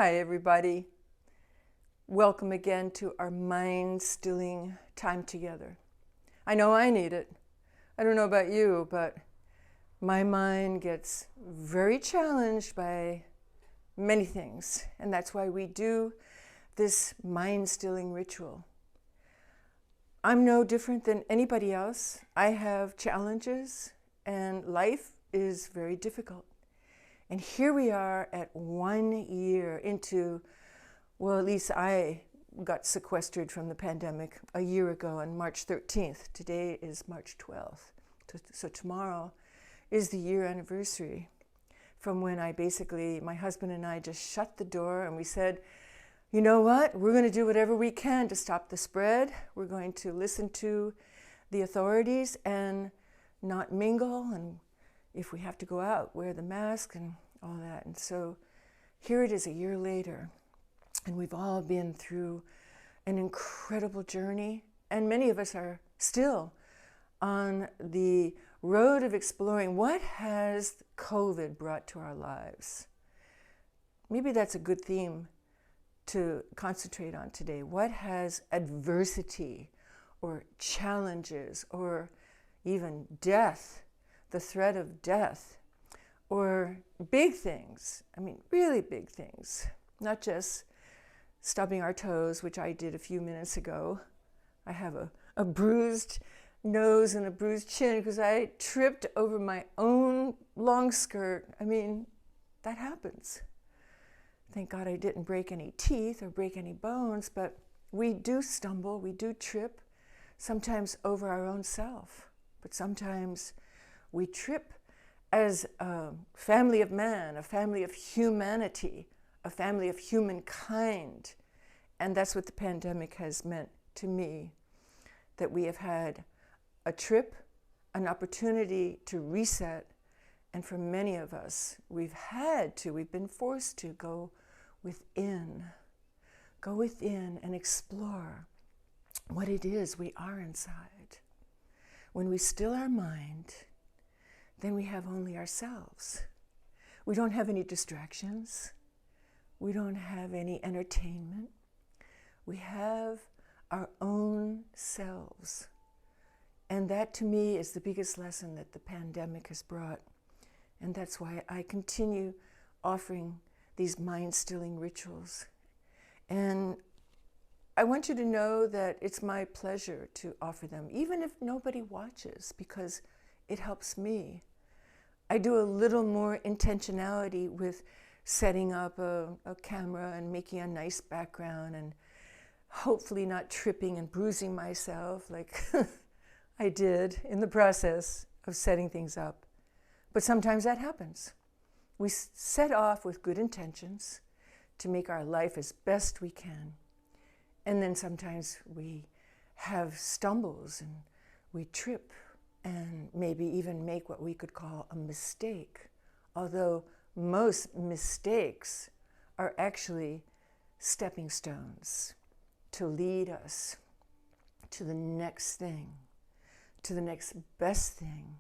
Hi, everybody. Welcome again to our mind-stilling time together. I know I need it. I don't know about you, but my mind gets very challenged by many things, and that's why we do this mind-stilling ritual. I'm no different than anybody else. I have challenges, and life is very difficult. And here we are at 1 year into, well, at least I got sequestered from the pandemic a year ago on March 13th. Today is March 12th. So tomorrow is the year anniversary from when my husband and I just shut the door and we said, you know what, we're going to do whatever we can to stop the spread. We're going to listen to the authorities and not mingle, and if we have to go out, wear the mask and all that. And so here it is a year later, and we've all been through an incredible journey, and many of us are still on the road of exploring what has COVID brought to our lives. Maybe that's a good theme to concentrate on today. What has adversity or challenges or even death, the threat of death, or big things, really big things, not just stubbing our toes, which I did a few minutes ago. I have a bruised nose and a bruised chin because I tripped over my own long skirt. That happens. Thank God I didn't break any teeth or break any bones, but we do stumble, we do trip, sometimes over our own self, but sometimes we trip as a family of man, a family of humanity, a family of humankind. And that's what the pandemic has meant to me, that we have had a trip, an opportunity to reset. And for many of us, we've been forced to go within and explore what it is we are inside. When we still our mind, then we have only ourselves. We don't have any distractions. We don't have any entertainment. We have our own selves. And that, to me, is the biggest lesson that the pandemic has brought. And that's why I continue offering these mind-stilling rituals. And I want you to know that it's my pleasure to offer them, even if nobody watches, because it helps me. I do a little more intentionality with setting up a camera and making a nice background and hopefully not tripping and bruising myself like I did in the process of setting things up. But sometimes that happens. We set off with good intentions to make our life as best we can. And then sometimes we have stumbles and we trip and maybe even make what we could call a mistake, although most mistakes are actually stepping stones to lead us to the next thing, to the next best thing.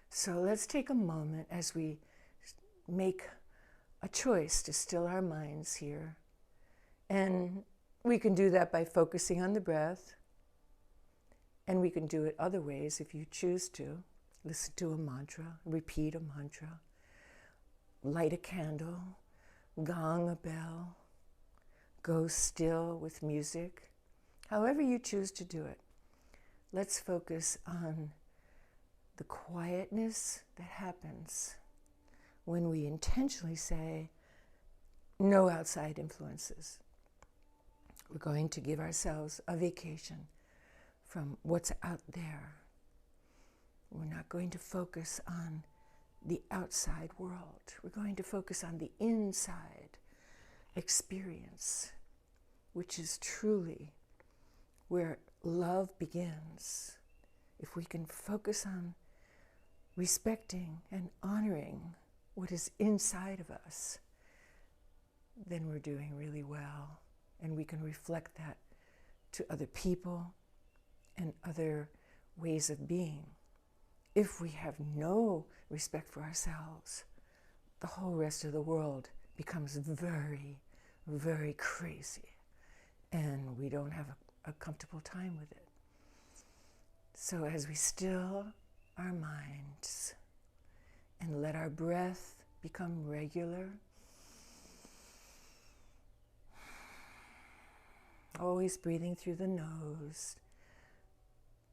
So let's take a moment as we make a choice to still our minds here. And we can do that by focusing on the breath. And we can do it other ways if you choose to. Listen to a mantra, repeat a mantra, light a candle, gong a bell, go still with music. However you choose to do it, let's focus on the quietness that happens when we intentionally say, no outside influences. We're going to give ourselves a vacation from what's out there. We're not going to focus on the outside world. We're going to focus on the inside experience, which is truly where love begins. If we can focus on respecting and honoring what is inside of us, then we're doing really well. And we can reflect that to other people and other ways of being. If we have no respect for ourselves, the whole rest of the world becomes very, very crazy, and we don't have a comfortable time with it. So as we still our minds and let our breath become regular, always breathing through the nose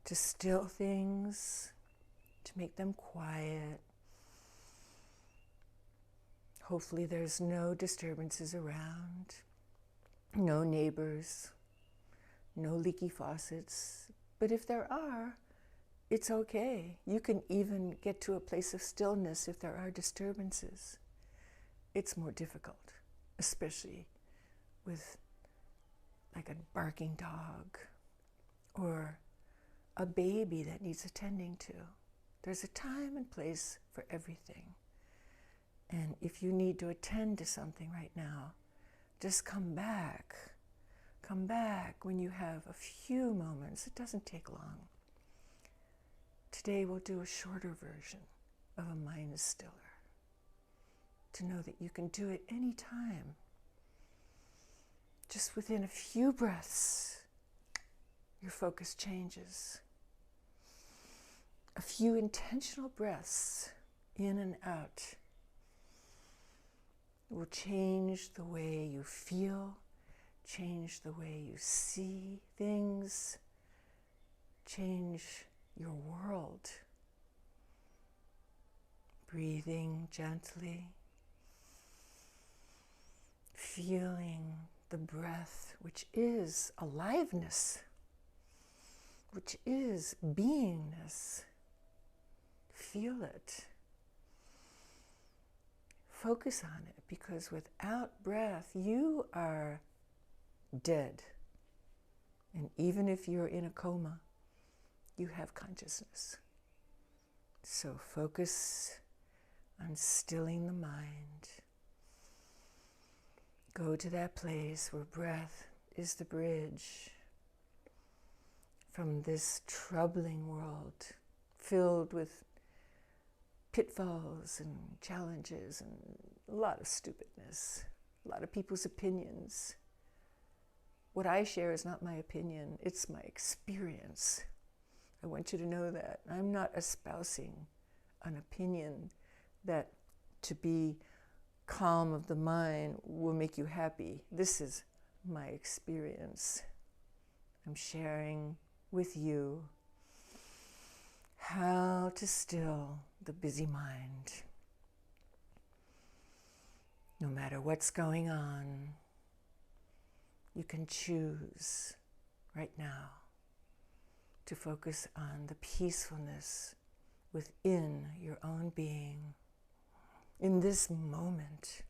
to still things, to make them quiet. Hopefully there's no disturbances around, no neighbors, no leaky faucets. But if there are, it's okay. You can even get to a place of stillness if there are disturbances. It's more difficult, especially with like a barking dog or a baby that needs attending to. There's a time and place for everything. And if you need to attend to something right now, just come back. Come back when you have a few moments. It doesn't take long. Today we'll do a shorter version of a mind stiller, to know that you can do it anytime. Just within a few breaths, your focus changes. A few intentional breaths in and out will change the way you feel, change the way you see things, change your world. Breathing gently, feeling the breath, which is aliveness, which is beingness. Feel it. Focus on it, because without breath, you are dead. And even if you're in a coma, you have consciousness. So focus on stilling the mind. Go to that place where breath is the bridge from this troubling world filled with pitfalls and challenges and a lot of stupidness, a lot of people's opinions. What I share is not my opinion, it's my experience. I want you to know that. I'm not espousing an opinion that to be calm of the mind will make you happy. This is my experience. I'm sharing with you how to still the busy mind. No matter what's going on, you can choose right now to focus on the peacefulness within your own being in this moment.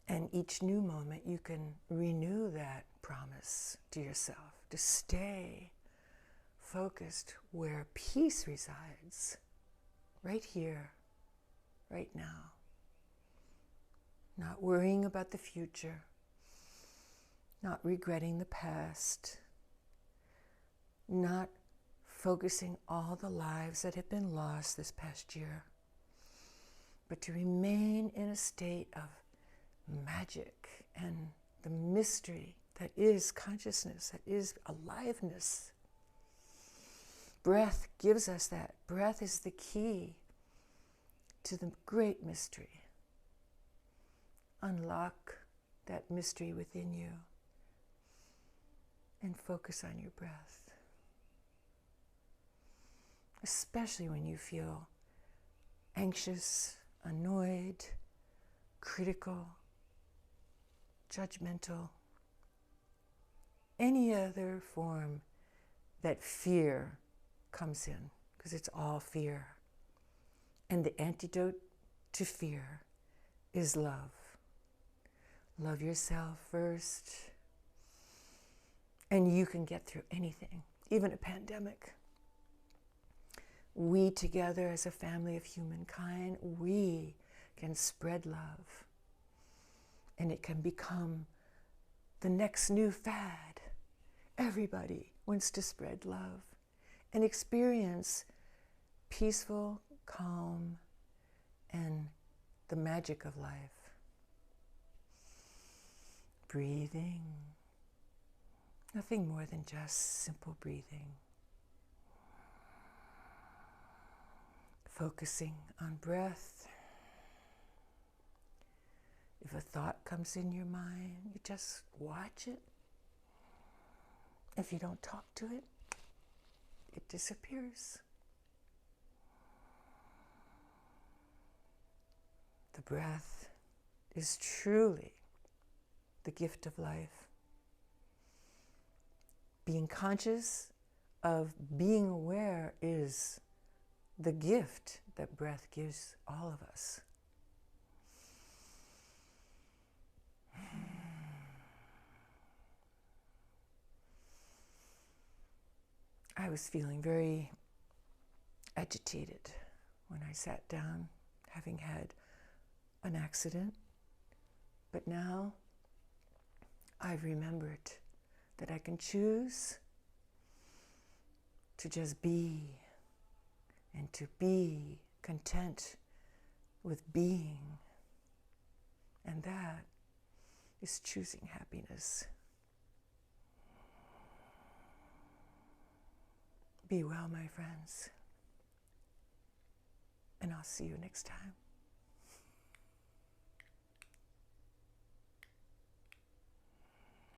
And each new moment you can renew that promise to yourself to stay focused where peace resides, right here, right now. Not worrying about the future, not regretting the past, not focusing all the lives that have been lost this past year, but to remain in a state of magic and the mystery that is consciousness, that is aliveness. Breath gives us that. Breath is the key to the great mystery. Unlock that mystery within you and focus on your breath. Especially when you feel anxious, annoyed, critical, judgmental, any other form that fear comes in, because it's all fear. And the antidote to fear is love. Love yourself first, and you can get through anything, even a pandemic. We together as a family of humankind, we can spread love, and it can become the next new fad. Everybody wants to spread love and experience peaceful, calm, and the magic of life. Breathing, nothing more than just simple breathing. Focusing on breath. If a thought comes in your mind, you just watch it. If you don't talk to it, it disappears. The breath is truly the gift of life. Being conscious of being aware is the gift that breath gives all of us. I was feeling very agitated when I sat down, having had an accident. But now I've remembered that I can choose to just be and to be content with being. And that is choosing happiness. Be well, my friends, and I'll see you next time.